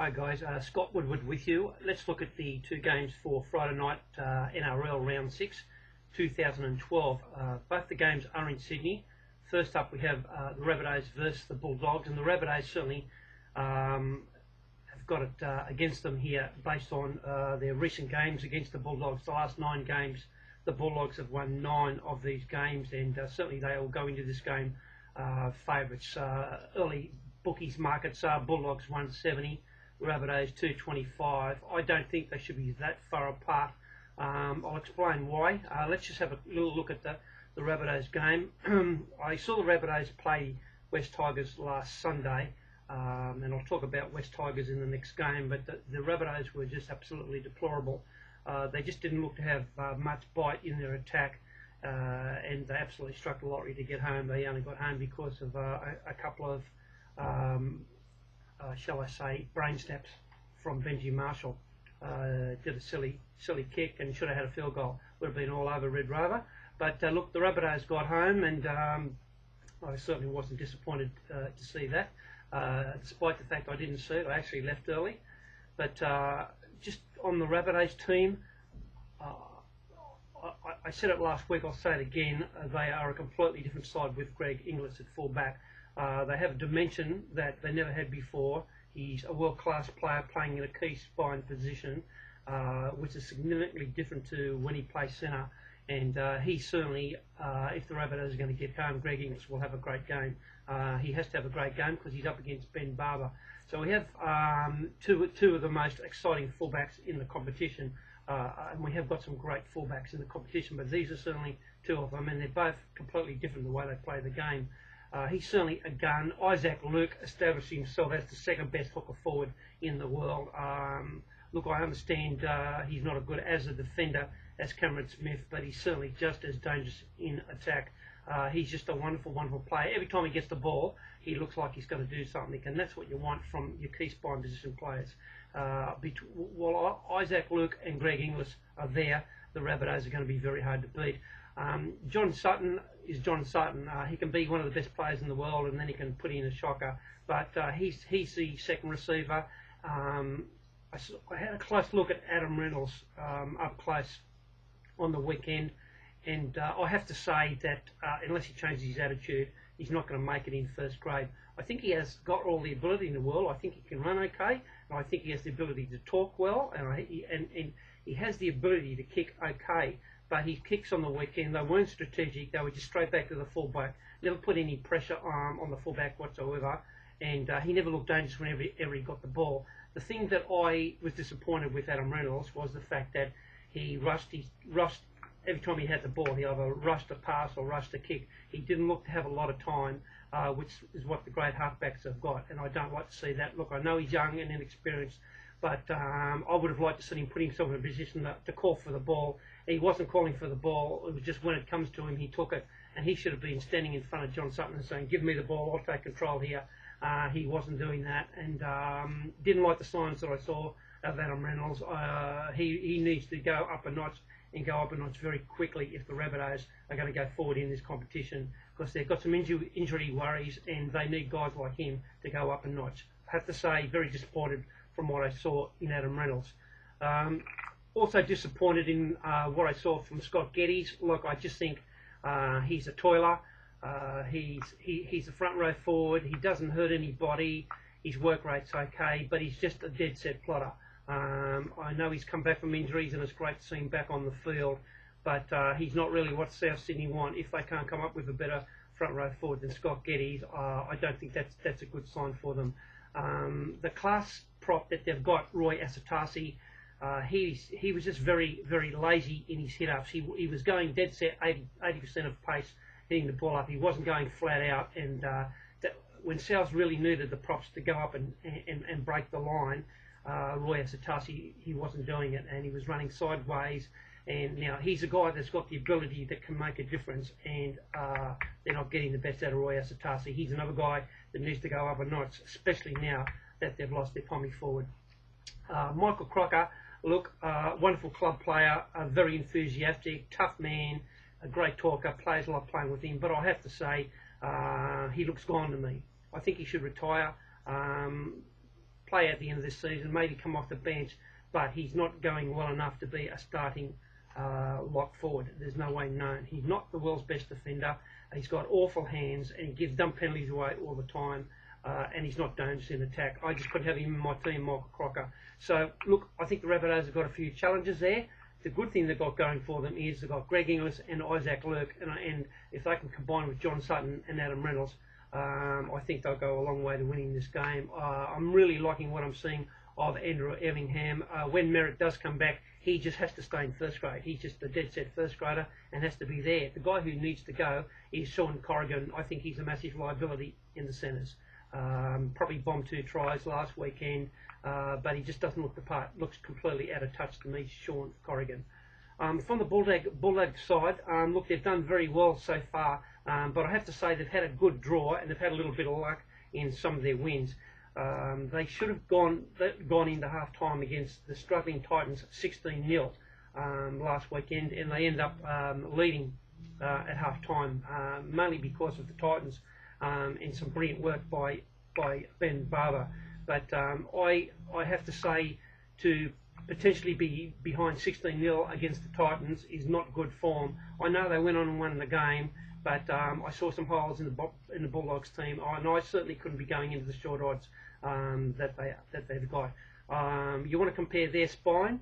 Hi guys, Scott Woodward with you. Let's look at the two games for Friday night NRL Round 6, 2012. Both the games are in Sydney. First up we have the Rabbitohs versus the Bulldogs, and the Rabbitohs certainly have got it against them here based on their recent games against the Bulldogs. The last 9 games, the Bulldogs have won 9 of these games, and certainly they will go into this game favourites. Early bookies markets are Bulldogs 170, Rabbitohs 225. I don't think they should be that far apart. I'll explain why. Let's just have a little look at the Rabbitohs game. I saw the Rabbitohs play West Tigers last Sunday, and I'll talk about West Tigers in the next game, but the Rabbitohs were just absolutely deplorable. They just didn't look to have much bite in their attack, and they absolutely struck the lottery to get home. They only got home because of a couple of shall I say, brain snaps from Benji Marshall. Did a silly kick and should have had a field goal. Would have been all over Red Rover. But look, the Rabbitohs got home, and I certainly wasn't disappointed to see that. Despite the fact I didn't see it, I actually left early. But just on the Rabbitohs team, I said it last week, I'll say it again, they are a completely different side with Greg Inglis at fullback. They have a dimension that they never had before. He's a world-class player playing in a key spine position, which is significantly different to when he plays centre. And he certainly, if the Rabbitohs are going to get home, Greg Inglis will have a great game. He has to have a great game because he's up against Ben Barber. So we have two of the most exciting fullbacks in the competition, and we have got some great fullbacks in the competition, but these are certainly two of them, and they're both completely different the way they play the game. He's certainly a gun. Isaac Luke established himself as the second best hooker forward in the world. Look, I understand he's not as good as a defender as Cameron Smith, but he's certainly just as dangerous in attack. He's just a wonderful, wonderful player. Every time he gets the ball, he looks like he's going to do something, and that's what you want from your key spine position players. While Isaac Luke and Greg Inglis are there, the Rabbitohs are going to be very hard to beat. John Sutton is John Sutton. He can be one of the best players in the world, and then he can put in a shocker. But he's the second receiver. I had a close look at Adam Reynolds up close on the weekend, and I have to say that unless he changes his attitude, he's not going to make it in first grade. I think he has got all the ability in the world. I think he can run okay, and I think he has the ability to talk well, and he has the ability to kick okay. But his kicks on the weekend, they weren't strategic. They were just straight back to the fullback. Never put any pressure on the fullback whatsoever, and he never looked dangerous whenever he got the ball. The thing that I was disappointed with Adam Reynolds was the fact that he rushed every time he had the ball. He either rushed a pass or rushed a kick. He didn't look to have a lot of time, which is what the great halfbacks have got, and I don't like to see that. Look, I know he's young and inexperienced, but I would have liked to see him put himself in a position to call for the ball. He wasn't calling for the ball. It was just when it comes to him, he took it, and he should have been standing in front of John Sutton and saying, "Give me the ball, I'll take control here." He wasn't doing that, and didn't like the signs that I saw of Adam Reynolds. He needs to go up a notch, and go up a notch very quickly if the Rabbitohs are going to go forward in this competition, because they've got some injury worries, and they need guys like him to go up a notch. I have to say, very disappointed from what I saw in Adam Reynolds. Also disappointed in what I saw from Scott Geddes. Look, I just think he's a toiler. He's a front row forward. He doesn't hurt anybody. His work rate's okay, but he's just a dead set plotter. I know he's come back from injuries, and it's great to see him back on the field, but he's not really what South Sydney want. If they can't come up with a better front row forward than Scott Geddes, I don't think that's a good sign for them. The class prop that they've got, Roy Asotasi, he was just very, very lazy in his hit-ups. He was going dead set, 80% of pace, hitting the ball up. He wasn't going flat out, and when South really needed the props to go up and break the line, Roy Asotasi, he wasn't doing it, and he was running sideways. And now he's a guy that's got the ability that can make a difference, and they're not getting the best out of Roy Asotasi. He's another guy that needs to go up a notch, especially now that they've lost their pommy forward. Michael Crocker, look, wonderful club player, very enthusiastic, tough man, a great talker, players like playing with him, but I have to say, he looks gone to me. I think he should retire. play at the end of this season, maybe come off the bench, but he's not going well enough to be a starting lock forward. There's no way known. He's not the world's best defender. He's got awful hands, and he gives dumb penalties away all the time. And he's not dangerous in attack. I just couldn't have him in my team, Michael Crocker. So, look, I think the Rabbitohs have got a few challenges there. The good thing they've got going for them is they've got Greg Inglis and Isaac Lurk, and if they can combine with John Sutton and Adam Reynolds, I think they'll go a long way to winning this game. I'm really liking what I'm seeing of Andrew Ellingham. When Merritt does come back, he just has to stay in first grade. He's just a dead-set first grader and has to be there. The guy who needs to go is Sean Corrigan. I think he's a massive liability in the centres. Probably bombed 2 tries last weekend, but he just doesn't look the part. Looks completely out of touch to me, Sean Corrigan. From the Bulldog side, look, they've done very well so far, but I have to say they've had a good draw and they've had a little bit of luck in some of their wins. They should have gone into half-time against the struggling Titans 16-0 last weekend, and they end up leading at half-time, mainly because of the Titans and some brilliant work by Ben Barber. But I have to say, to potentially be behind 16-0 against the Titans is not good form. I know they went on and won the game, but I saw some holes in the Bulldogs team, and I certainly couldn't be going into the short odds that they've got. You want to compare their spine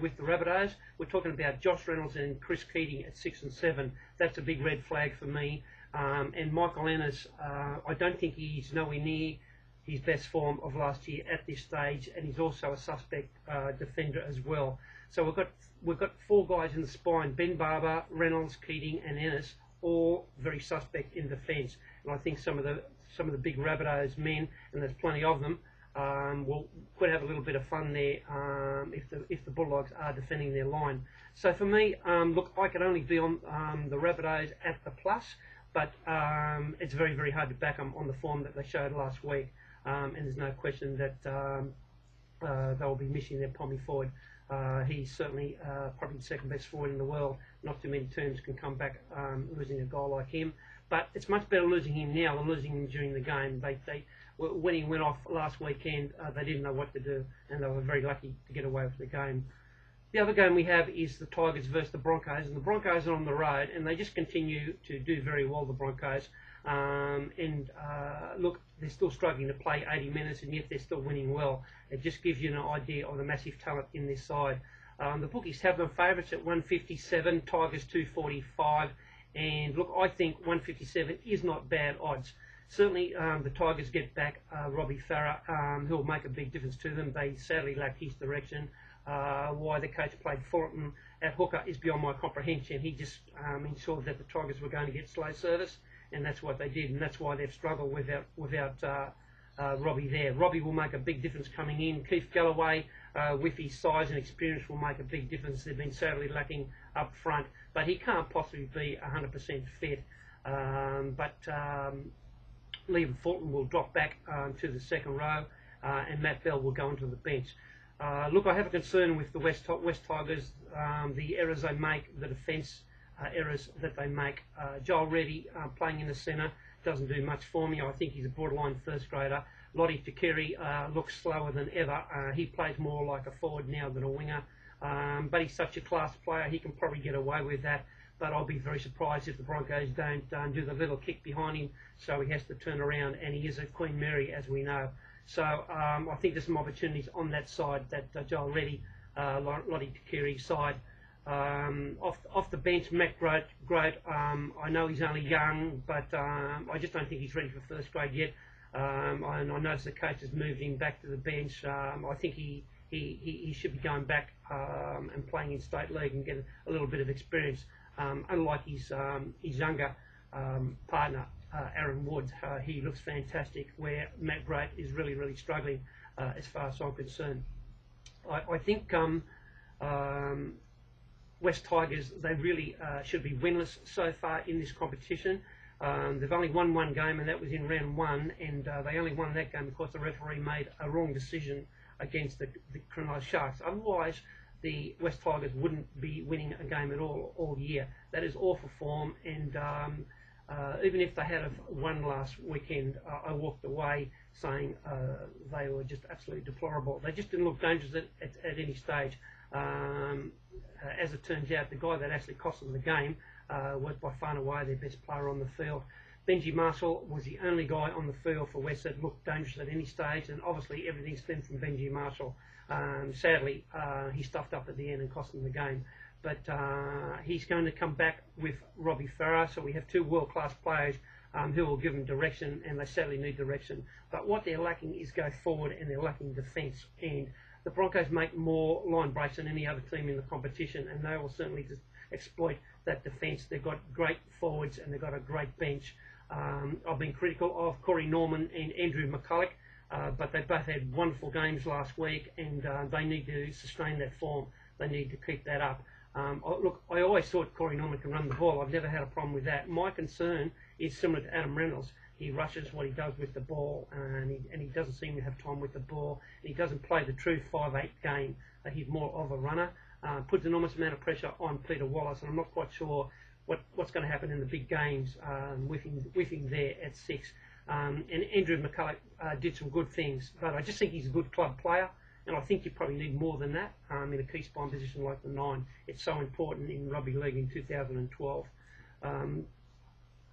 with the Rabbitohs? We're talking about Josh Reynolds and Chris Keating at 6 and 7. That's a big red flag for me. And Michael Ennis, I don't think he's nowhere near his best form of last year at this stage, and he's also a suspect defender as well. So we've got 4 guys in the spine: Ben Barber, Reynolds, Keating, and Ennis, all very suspect in defence. And I think some of the big Rabbitohs men, and there's plenty of them, could have a little bit of fun there if the Bulldogs are defending their line. So for me, look, I could only be on the Rabbitohs at the plus, but it's very, very hard to back them on the form that they showed last week. And there's no question that they'll be missing their Pommy forward. He's certainly probably the second best forward in the world. Not too many teams can come back losing a guy like him. But it's much better losing him now than losing him during the game. When he went off last weekend, they didn't know what to do, and they were very lucky to get away with the game. The other game we have is the Tigers versus the Broncos, and the Broncos are on the road, and they just continue to do very well, the Broncos. Look, they're still struggling to play 80 minutes, and yet they're still winning well. It just gives you an idea of the massive talent in this side. The bookies have them favourites at 157, Tigers 245, and look, I think 157 is not bad odds. Certainly, the Tigers get back Robbie Farah, who will make a big difference to them. They sadly lack his direction. Why the coach played Fulton at hooker is beyond my comprehension. He just ensured that the Tigers were going to get slow service, and that's what they did, and that's why they've struggled without Robbie there. Robbie will make a big difference coming in. Keith Galloway, with his size and experience, will make a big difference. They've been sadly lacking up front, but he can't possibly be 100% fit. Liam Fulton will drop back to the second row, and Matt Bell will go into the bench. Look, I have a concern with the West Tigers, the errors they make, the defence errors that they make. Joel Reddy, playing in the centre, doesn't do much for me. I think he's a borderline first grader. Lottie Takiri looks slower than ever. He plays more like a forward now than a winger, but he's such a class player, he can probably get away with that. But I'll be very surprised if the Broncos don't do the little kick behind him, so he has to turn around, and he is a Queen Mary, as we know. So I think there's some opportunities on that side, that Joel Reddy, Lottie Takiri side. Off the bench, Matt Grote, I know he's only young, but I just don't think he's ready for first grade yet. And I noticed the coach has moved him back to the bench. I think he should be going back and playing in state league and get a little bit of experience. Unlike his younger partner, Aaron Wood, he looks fantastic, where Matt Grote is really, really struggling as far as I'm concerned. I think West Tigers, they really should be winless so far in this competition. They've only won one game, and that was in round 1, and they only won that game because the referee made a wrong decision against the Cronulla Sharks. Otherwise, the West Tigers wouldn't be winning a game at all year. That is awful form, and even if they had won last weekend, I walked away saying they were just absolutely deplorable. They just didn't look dangerous at any stage. As it turns out, the guy that actually cost them the game was by far and away their best player on the field. Benji Marshall was the only guy on the field for West that looked dangerous at any stage, and obviously everything stemmed from Benji Marshall. Sadly, he stuffed up at the end and cost them the game. But he's going to come back with Robbie Farah, so we have two world-class players who will give them direction, and they sadly need direction. But what they're lacking is go forward, and they're lacking defence. And the Broncos make more line breaks than any other team in the competition, and they will certainly just exploit that defence. They've got great forwards, and they've got a great bench. I've been critical of Corey Norman and Andrew McCullough, but they both had wonderful games last week, and they need to sustain that form. They need to keep that up. Look, I always thought Corey Norman can run the ball. I've never had a problem with that. My concern is similar to Adam Reynolds. He rushes what he does with the ball, and he doesn't seem to have time with the ball. And he doesn't play the true 5'8" game. He's more of a runner. Puts an enormous amount of pressure on Peter Wallace, and I'm not quite sure what's going to happen in the big games with him there at 6. And Andrew McCullough did some good things, but I just think he's a good club player, and I think you probably need more than that in a key spine position like the 9. It's so important in rugby league in 2012.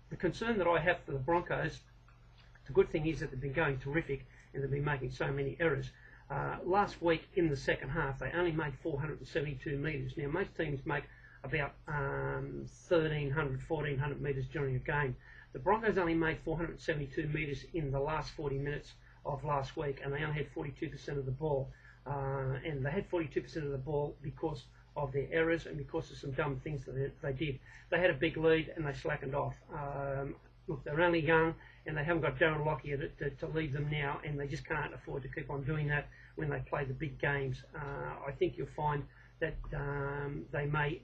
The concern that I have for the Broncos, the good thing is that they've been going terrific and they've been making so many errors. Last week in the second half, they only made 472 metres. Now, most teams make about 1,300, 1,400 metres during a game. The Broncos only made 472 metres in the last 40 minutes of last week, and they only had 42% of the ball. And they had 42% of the ball because of their errors and because of some dumb things that they did. They had a big lead and they slackened off. Look, they're only young and they haven't got Darren Lockyer to lead them now, and they just can't afford to keep on doing that when they play the big games. I think you'll find that they may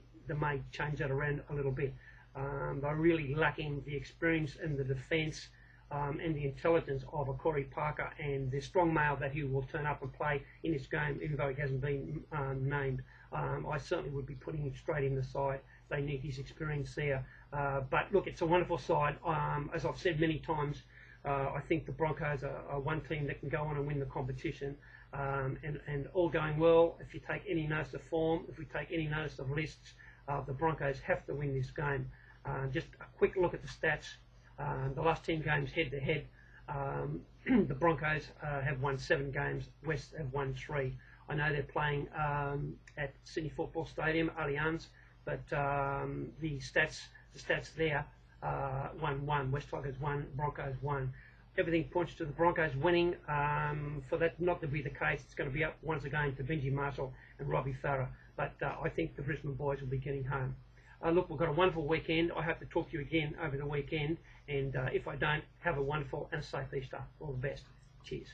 change that around a little bit. They're really lacking the experience and the defence and the intelligence of a Corey Parker and the strong male that he will turn up and play in this game, even though he hasn't been named. I certainly would be putting him straight in the side. They need his experience there. But look, it's a wonderful side. As I've said many times, I think the Broncos are one team that can go on and win the competition. And all going well, if you take any notice of form, if we take any notice of lists, the Broncos have to win this game. Just a quick look at the stats. The last 10 games head-to-head, the Broncos have won 7 games, West have won 3. I know they're playing at Sydney Football Stadium, Allianz, but the stats there, 1-1, West Tigers 1, Broncos 1. Everything points to the Broncos winning. For that not to be the case, it's going to be up once again to Benji Marshall and Robbie Farah. But I think the Brisbane boys will be getting home. Look, we've got a wonderful weekend. I hope to talk to you again over the weekend. And if I don't, have a wonderful and safe Easter. All the best. Cheers.